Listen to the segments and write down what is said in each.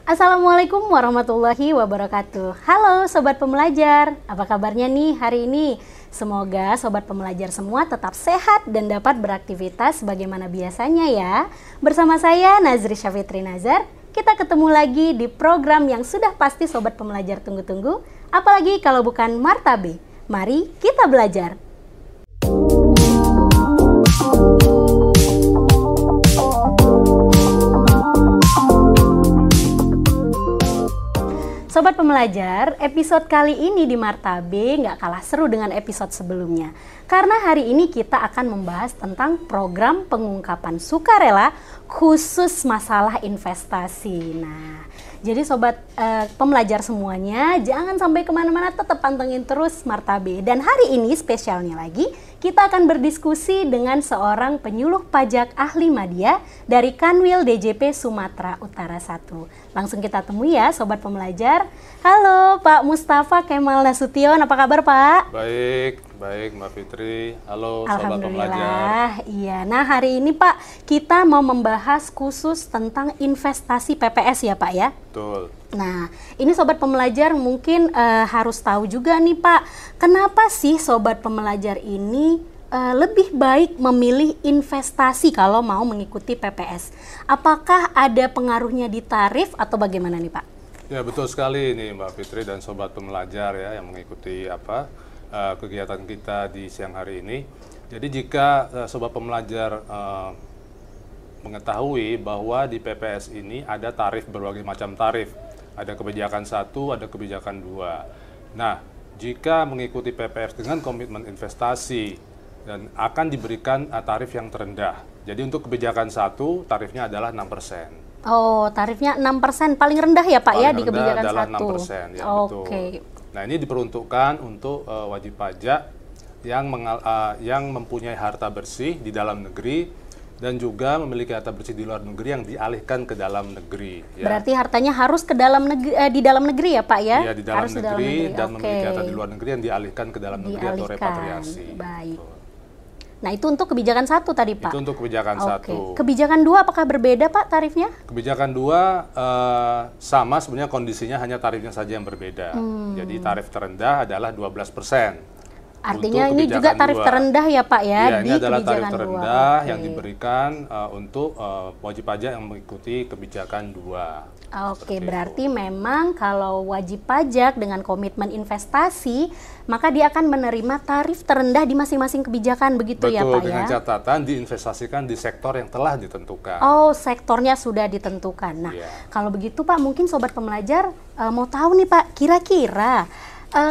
Assalamualaikum warahmatullahi wabarakatuh. Halo Sobat Pembelajar, apa kabarnya nih hari ini? Semoga Sobat Pembelajar semua tetap sehat dan dapat beraktivitas sebagaimana biasanya ya. Bersama saya Nazri Syafitri Nazar, kita ketemu lagi di program yang sudah pasti Sobat Pembelajar tunggu-tunggu, apalagi kalau bukan Martabe. Mari kita belajar. Sobat Pembelajar, episode kali ini di Martabe nggak kalah seru dengan episode sebelumnya. Karena hari ini kita akan membahas tentang program pengungkapan sukarela khusus masalah investasi. Nah, jadi Sobat Pembelajar semuanya, jangan sampai kemana-mana, tetap pantengin terus Martabe. Dan hari ini spesialnya lagi, kita akan berdiskusi dengan seorang penyuluh pajak ahli media dari Kanwil DJP Sumatera Utara 1. Langsung kita temui ya Sobat Pembelajar. Halo Pak Mustafa Kemal Nasution, apa kabar Pak? Baik Mbak Fitri. Halo Sobat Pembelajar. Alhamdulillah, iya. Nah hari ini Pak, kita mau membahas khusus tentang investasi PPS ya Pak ya? Betul. Nah, ini Sobat Pembelajar mungkin harus tahu juga nih Pak, kenapa sih Sobat Pembelajar ini lebih baik memilih investasi kalau mau mengikuti PPS? Apakah ada pengaruhnya di tarif atau bagaimana nih Pak? Ya betul sekali nih Mbak Fitri dan Sobat Pembelajar ya yang mengikuti kegiatan kita di siang hari ini. Jadi jika Sobat Pembelajar mengetahui bahwa di PPS ini ada tarif, berbagai macam tarif. Ada kebijakan 1, ada kebijakan 2. Nah, jika mengikuti PPS dengan komitmen investasi dan akan diberikan tarif yang terendah. Jadi untuk kebijakan 1 tarifnya adalah 6%. Oh, tarifnya 6%, paling rendah ya Pak ya di kebijakan 1. Adalah 6%, ya betul. Nah, ini diperuntukkan untuk wajib pajak yang mempunyai harta bersih di dalam negeri dan juga memiliki harta bersih di luar negeri yang dialihkan ke dalam negeri. Ya. Berarti hartanya harus ke dalam negeri, di dalam negeri ya Pak ya? Iya, di dalam harus negeri, di dalam negeri dan memiliki harta di luar negeri yang dialihkan ke dalam negeri atau repatriasi. Baik. Nah itu untuk kebijakan 1 tadi Pak? Itu untuk kebijakan 1. Kebijakan 2 apakah berbeda Pak tarifnya? Kebijakan 2 sama sebenarnya, kondisinya hanya tarifnya saja yang berbeda. Jadi tarif terendah adalah 12%. Artinya ini juga tarif terendah ya Pak ya, ya di ini adalah tarif kebijakan terendah 2. yang diberikan untuk wajib pajak yang mengikuti kebijakan 2. Oke, berarti memang kalau wajib pajak dengan komitmen investasi, maka dia akan menerima tarif terendah di masing-masing kebijakan, begitu ya Pak ya? Betul, dengan catatan diinvestasikan di sektor yang telah ditentukan. Oh, sektornya sudah ditentukan. Nah, kalau begitu Pak, mungkin Sobat Pembelajar mau tahu nih Pak, kira-kira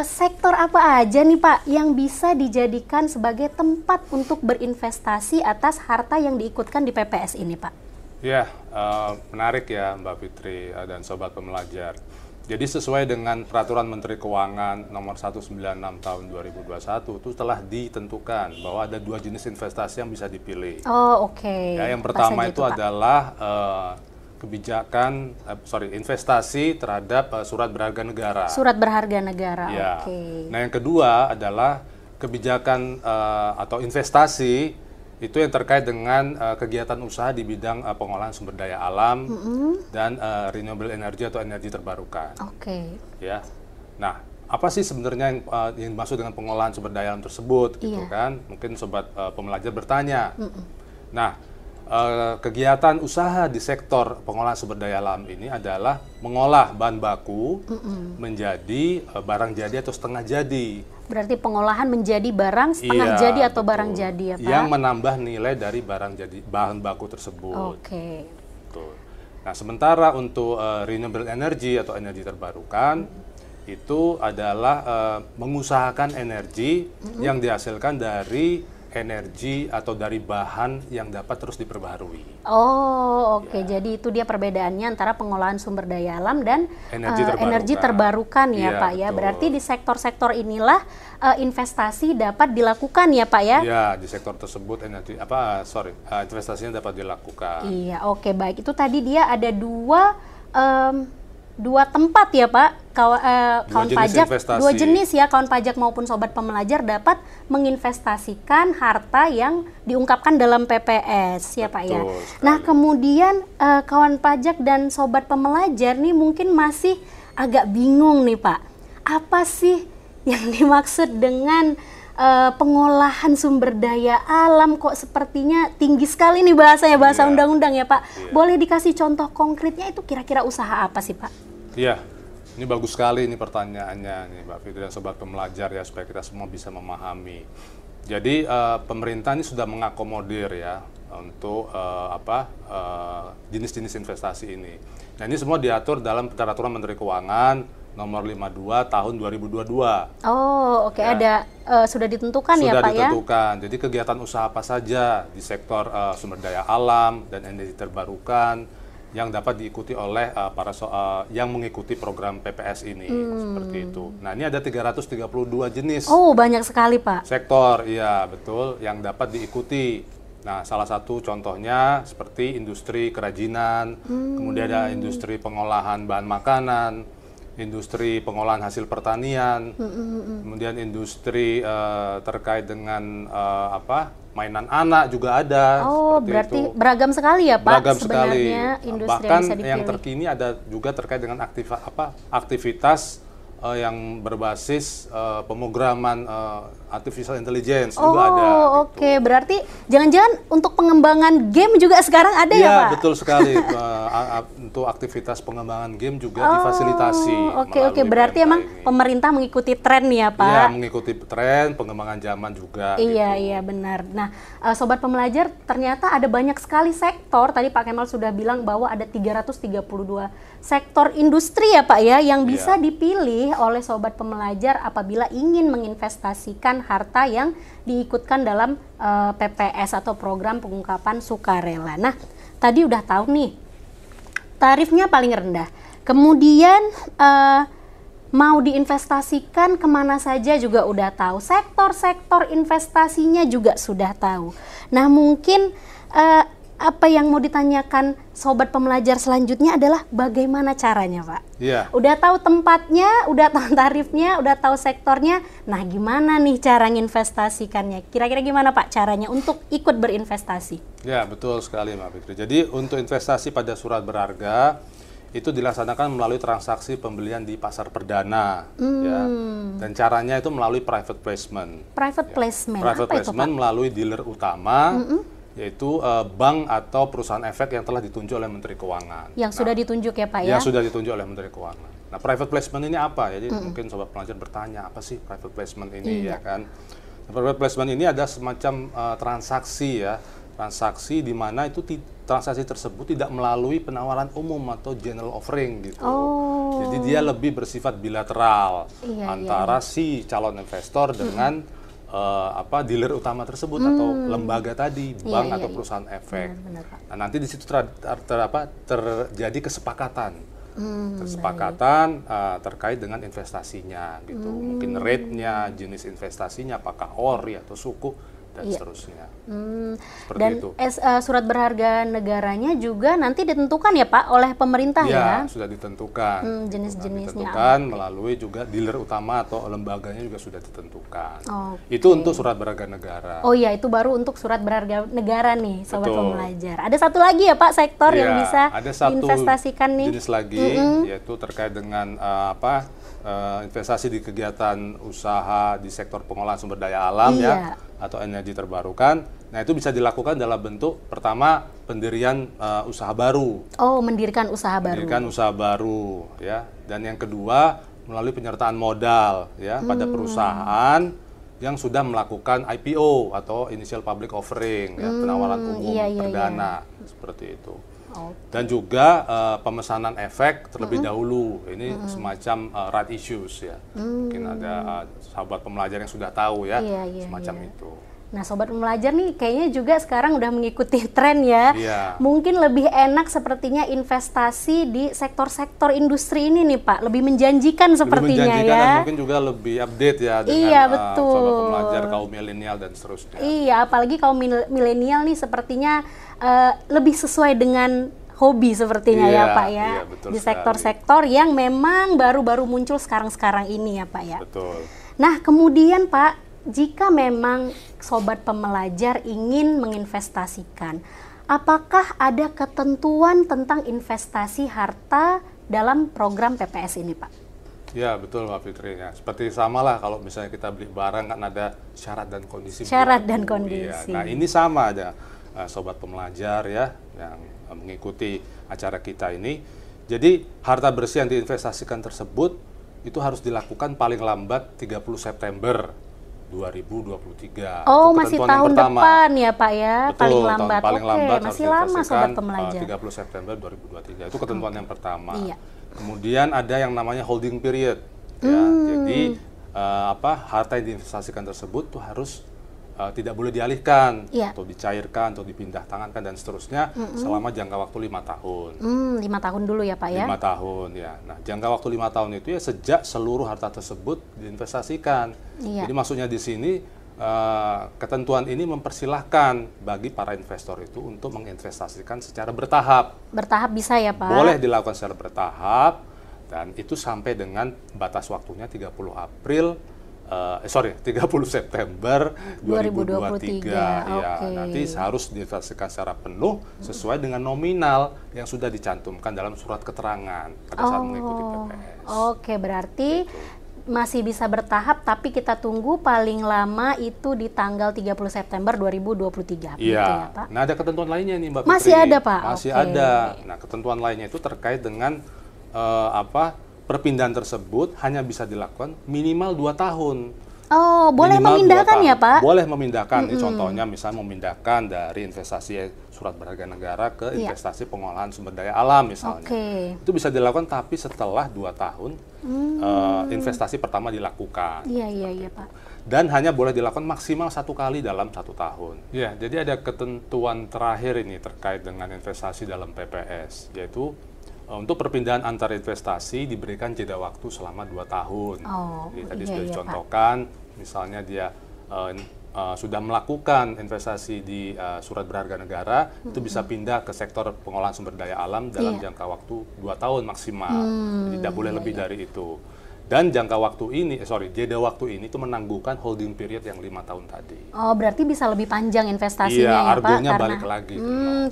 sektor apa aja nih Pak yang bisa dijadikan sebagai tempat untuk berinvestasi atas harta yang diikutkan di PPS ini Pak? Ya, menarik ya Mbak Fitri dan Sobat Pembelajar. Jadi sesuai dengan Peraturan Menteri Keuangan Nomor 196 Tahun 2021 itu telah ditentukan bahwa ada 2 jenis investasi yang bisa dipilih. Oh oke. Ya, yang pertama itu adalah investasi terhadap surat berharga negara. Surat berharga negara, ya. Oke. Nah yang kedua adalah kebijakan atau investasi itu yang terkait dengan kegiatan usaha di bidang pengolahan sumber daya alam dan renewable energy atau energi terbarukan. Oke. Ya. Nah, apa sih sebenarnya yang dimaksud dengan pengolahan sumber daya alam tersebut, gitu kan? Mungkin Sobat Pembelajar bertanya. Nah, kegiatan usaha di sektor pengolahan sumber daya alam ini adalah mengolah bahan baku menjadi barang jadi atau setengah jadi. Berarti pengolahan menjadi barang setengah jadi atau barang jadi ya Pak? Yang menambah nilai dari barang jadi bahan baku tersebut. Oke. Betul. Nah, sementara untuk renewable energy atau energi terbarukan itu adalah mengusahakan energi yang dihasilkan dari energi atau dari bahan yang dapat terus diperbaharui. Oh, oke. Jadi itu dia perbedaannya antara pengolahan sumber daya alam dan energi terbarukan ya Pak ya. Berarti di sektor-sektor inilah investasi dapat dilakukan ya Pak ya? Iya, di sektor tersebut investasinya dapat dilakukan. Iya, oke baik. Itu tadi dia ada 2 dua tempat ya Pak, kawan pajak, investasi. dua jenis ya, kawan pajak maupun sobat pembelajar dapat menginvestasikan harta yang diungkapkan dalam PPS ya Pak ya. Nah kemudian kawan pajak dan sobat pembelajar nih mungkin masih agak bingung nih Pak, apa sih yang dimaksud dengan pengolahan sumber daya alam, kok sepertinya tinggi sekali nih bahasanya, bahasa undang-undang ya Pak. Boleh dikasih contoh konkretnya, itu kira-kira usaha apa sih Pak? Iya, ini bagus sekali ini pertanyaannya nih Mbak Fitri dan sobat pembelajar ya, supaya kita semua bisa memahami. Jadi pemerintah ini sudah mengakomodir ya untuk jenis-jenis investasi ini. Nah ini semua diatur dalam Peraturan Menteri Keuangan Nomor 52 Tahun 2022. Oh, oke, ya. Ada sudah ditentukan ya Pak ya? Sudah ditentukan. Jadi kegiatan usaha apa saja di sektor sumber daya alam dan energi terbarukan yang dapat diikuti oleh yang mengikuti program PPS ini, seperti itu. Nah, ini ada 332 jenis. Oh, banyak sekali Pak. Sektor, iya betul, yang dapat diikuti. Nah, salah satu contohnya seperti industri kerajinan, kemudian ada industri pengolahan bahan makanan, industri pengolahan hasil pertanian, kemudian industri terkait dengan mainan anak juga ada. Oh, berarti itu beragam sekali ya Pak? Beragam sekali. Industri bahkan yang bisa dipilih. Yang terkini ada juga terkait dengan aktivitas yang berbasis pemrograman artificial intelligence juga ada. Oh, oke. Berarti jangan-jangan untuk pengembangan game juga sekarang ada ya Pak? Iya, betul sekali. Untuk aktivitas pengembangan game juga difasilitasi. Oke. Berarti emang pemerintah mengikuti tren ya Pak? Iya, mengikuti tren, pengembangan zaman juga. Iya, benar. Nah, sobat pembelajar, ternyata ada banyak sekali sektor. Tadi Pak Kemal sudah bilang bahwa ada 332 sektor industri ya Pak ya, yang bisa dipilih oleh sobat pembelajar apabila ingin menginvestasikan harta yang diikutkan dalam PPS atau program pengungkapan sukarela. Nah, tadi udah tahu nih tarifnya paling rendah. Kemudian mau diinvestasikan kemana saja juga udah tahu. Sektor-sektor investasinya juga sudah tahu. Nah, mungkin apa yang mau ditanyakan sobat pembelajar selanjutnya adalah bagaimana caranya Pak? Iya. Udah tahu tempatnya, udah tahu tarifnya, udah tahu sektornya. Nah, gimana nih cara nginvestasikannya? Kira-kira gimana Pak caranya untuk ikut berinvestasi? Ya, betul sekali Mbak Fitri. Jadi untuk investasi pada surat berharga itu dilaksanakan melalui transaksi pembelian di pasar perdana, ya. Dan caranya itu melalui private placement. Private placement. Private apa placement itu, Pak? melalui dealer utama. Yaitu bank atau perusahaan efek yang telah ditunjuk oleh Menteri Keuangan. Yang sudah ditunjuk ya Pak ya? Yang sudah ditunjuk oleh Menteri Keuangan. Nah, private placement ini apa? Jadi mungkin sobat pelajar bertanya, apa sih private placement ini ya kan? Nah, private placement ini ada semacam transaksi ya, transaksi di mana itu transaksi tersebut tidak melalui penawaran umum atau general offering gitu. Jadi dia lebih bersifat bilateral antara si calon investor dengan dealer utama tersebut atau lembaga tadi, bank atau perusahaan efek. Benar, nah, nanti di situ terjadi kesepakatan, terkait dengan investasinya, gitu. Mungkin rate-nya, jenis investasinya, apakah ori atau suku dan seterusnya. Seperti dan itu. Surat berharga negaranya juga nanti ditentukan ya Pak oleh pemerintah ya? Ya, sudah ditentukan. Jenis-jenisnya. Ditentukan melalui juga dealer utama atau lembaganya juga sudah ditentukan. Itu untuk surat berharga negara. Oh iya, itu baru untuk surat berharga negara nih, sobat pembelajar. Ada satu lagi ya Pak sektor yang bisa diinvestasikan nih? Jenis lagi, yaitu terkait dengan investasi di kegiatan usaha di sektor pengolahan sumber daya alam ya, atau energi terbarukan. Nah, itu bisa dilakukan dalam bentuk pertama pendirian usaha baru. Oh, mendirikan usaha baru. Mendirikan usaha baru ya. Dan yang kedua melalui penyertaan modal ya pada perusahaan yang sudah melakukan IPO atau initial public offering ya, penawaran umum perdana seperti itu. Dan juga pemesanan efek terlebih dahulu. Ini semacam right issues ya. Mungkin ada sahabat pembelajar yang sudah tahu ya, semacam itu. Nah, sobat pembelajar nih kayaknya juga sekarang udah mengikuti tren ya. Mungkin lebih enak sepertinya investasi di sektor-sektor industri ini nih Pak. Lebih menjanjikan sepertinya ya. Dan mungkin juga lebih update ya dengan sobat pembelajar kaum milenial dan seterusnya. Iya, apalagi kaum milenial nih sepertinya lebih sesuai dengan hobi sepertinya ya Pak ya. Iya, betul di sekali. sektor-sektor yang memang baru-baru muncul sekarang-sekarang ini ya Pak ya. Betul. Nah kemudian Pak, jika memang sobat pembelajar ingin menginvestasikan, apakah ada ketentuan tentang investasi harta dalam program PPS ini Pak? Ya betul Mbak Fitri ya. Seperti sama lah kalau misalnya kita beli barang kan ada syarat dan kondisi. Syarat dan berlaku. kondisi. Iya. Nah ini sama aja sobat pembelajar ya yang mengikuti acara kita ini. Jadi harta bersih yang diinvestasikan tersebut itu harus dilakukan paling lambat 30 September 2023. Oh itu masih ketentuan yang tahun pertama. depan ya Pak ya. Betul, paling lambat. paling Oke, lambat masih harus lama sobat diinvestasikan, pembelajar. 30 September 2023 itu ketentuan yang pertama. Iya. Kemudian ada yang namanya holding period. Ya, jadi harta yang diinvestasikan tersebut tuh harus tidak boleh dialihkan atau dicairkan atau dipindah tangankan dan seterusnya selama jangka waktu 5 tahun. 5 tahun dulu ya Pak ya. 5 tahun ya. Nah, jangka waktu 5 tahun itu ya sejak seluruh harta tersebut diinvestasikan. Iya. Jadi maksudnya di sini ketentuan ini mempersilahkan bagi para investor itu untuk menginvestasikan secara bertahap. Bertahap bisa ya Pak? Boleh dilakukan secara bertahap dan itu sampai dengan batas waktunya 30 September 2023. Ya, nanti harus diinvestasikan secara penuh sesuai dengan nominal yang sudah dicantumkan dalam surat keterangan pada saat mengikuti PPS. Oke, berarti masih bisa bertahap tapi kita tunggu paling lama itu di tanggal 30 September 2023. Iya. Gitu ya, Pak? Nah, ada ketentuan lainnya nih Mbak Masih Putri. ada, Pak? Masih Oke. ada. Nah, ketentuan lainnya itu terkait dengan perpindahan tersebut hanya bisa dilakukan minimal 2 tahun. Oh, boleh Minimal memindahkan 2 tahun. ya Pak? Boleh memindahkan. Ini contohnya misalnya memindahkan dari investasi surat berharga negara ke investasi pengolahan sumber daya alam misalnya. Oke. Itu bisa dilakukan tapi setelah 2 tahun investasi pertama dilakukan. Iya Pak. Dan hanya boleh dilakukan maksimal 1 kali dalam 1 tahun. Ya, jadi ada ketentuan terakhir ini terkait dengan investasi dalam PPS, yaitu untuk perpindahan antar investasi diberikan jeda waktu selama 2 tahun. Oh, jadi tadi iya, sudah iya, dicontohkan, misalnya dia sudah melakukan investasi di surat berharga negara, itu bisa pindah ke sektor pengolahan sumber daya alam dalam jangka waktu 2 tahun maksimal. Jadi tidak boleh lebih dari itu. Dan jangka waktu ini, jeda waktu ini itu menangguhkan holding period yang 5 tahun tadi. Oh, berarti bisa lebih panjang investasinya Iya, ya Pak? argonya balik lagi.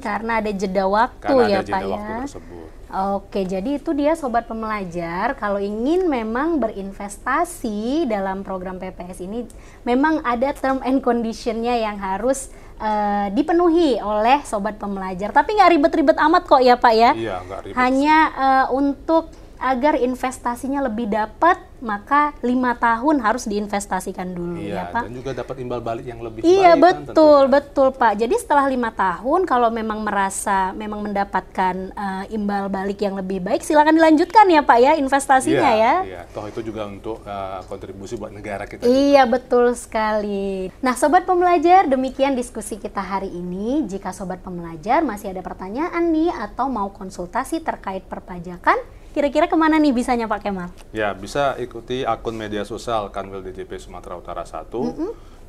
Karena ada jeda waktu Karena ya ada Pak jeda ya. waktu tersebut. Oke, jadi itu dia sobat pembelajar, kalau ingin memang berinvestasi dalam program PPS ini, memang ada term and condition-nya yang harus dipenuhi oleh sobat pembelajar. Tapi nggak ribet-ribet amat kok ya Pak ya. Iya, nggak ribet. Hanya untuk agar investasinya lebih dapat, maka 5 tahun harus diinvestasikan dulu ya Pak. Dan juga dapat imbal balik yang lebih Iya baik. betul Pak. Jadi setelah 5 tahun kalau memang merasa memang mendapatkan imbal balik yang lebih baik, silakan dilanjutkan ya Pak ya investasinya ya. Iya, toh itu juga untuk kontribusi buat negara kita. Iya betul sekali. Nah sobat pembelajar, demikian diskusi kita hari ini. Jika sobat pembelajar masih ada pertanyaan nih atau mau konsultasi terkait perpajakan, kira-kira kemana nih bisanya Pak Kemal? Ya, bisa ikuti akun media sosial Kanwil DJP Sumatera Utara 1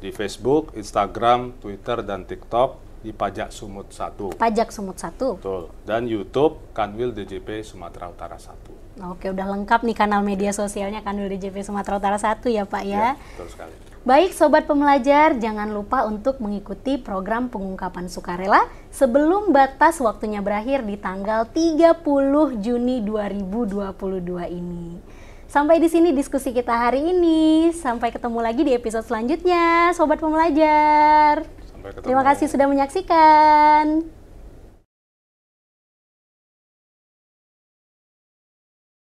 di Facebook, Instagram, Twitter, dan TikTok di Pajak Sumut 1. Pajak Sumut 1. Betul. Dan YouTube Kanwil DJP Sumatera Utara 1. Oke, udah lengkap nih kanal media sosialnya Kanwil DJP Sumatera Utara 1 ya Pak ya. Ya, betul sekali. Baik sobat pembelajar, jangan lupa untuk mengikuti program pengungkapan sukarela sebelum batas waktunya berakhir di tanggal 30 Juni 2022 ini. Sampai di sini diskusi kita hari ini. Sampai ketemu lagi di episode selanjutnya, sobat pembelajar. Sampai ketemu. Terima kasih sudah menyaksikan.